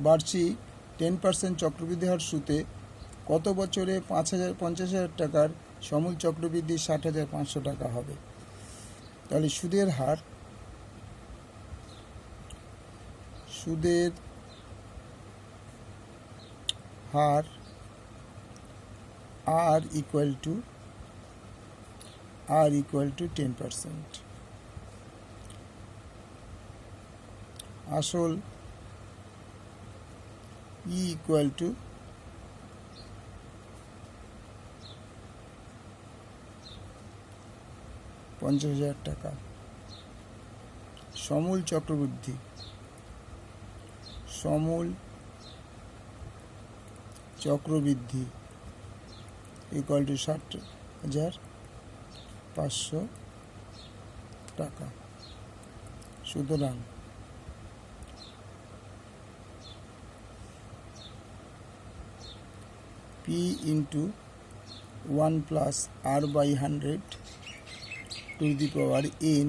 বার্ষিক 10% চক্রবৃদ্ধি হার সুদে কত বছরে 50,000 টাকার সমূল চক্রবৃদ্ধি 60,500 টাকা হবে? তাহলে সুদের হার R equal to 10%। আসল E equal to $50,000 টাকা। সমূল চক্রবৃদ্ধি equal to 60,500 টাকা। সুতরাং P into 1 plus R by 100 to the power n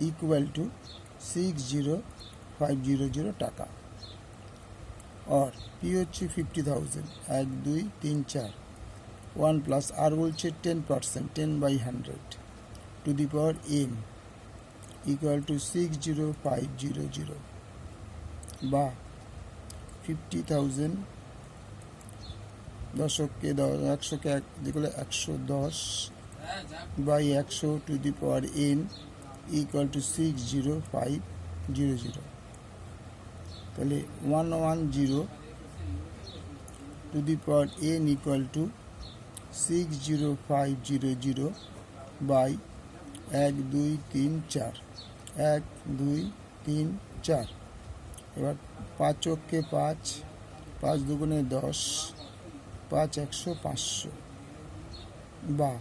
equal to 60,500 টাকা। और P হচ্ছে 50,000, 1 2 3 4, 1 plus R বলছে 10%, 10 by 100 to the power n equal to 60,500 বা 50,000 দশককে 100কে যেগুলো 110 by 100 to the power n equal to 60,500। তাহলে 110 to the power n equal to 60,500 by 1 2 3 4, 1 2 3 4। এবার 5 কে 5, 5 দুগুণে 10, 5 100 500 বা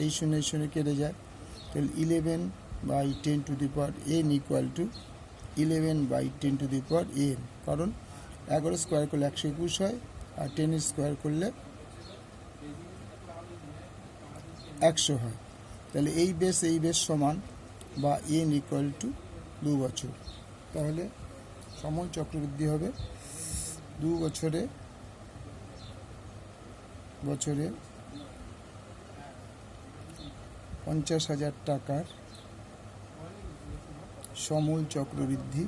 এই শূন্য শূন্য কেটে যায়। তাহলে 11 by 10 to the power n equal to 11 by 10 to the power n, কারণ 11 স্কোয়ার করলে 121 হয় আর 10 স্কোয়ার করলে 100 হয়। তাহলে এই বেস সমান বা n ইকুয়াল টু 2 বছর। তাহলে সমূল চক্রবৃদ্ধি হবে 2 বছরে 50,000 টাকার সমূল চক্রবৃদ্ধি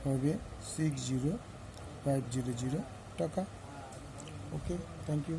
হবে 60,500 টাকা। ওকে, থ্যাংক ইউ।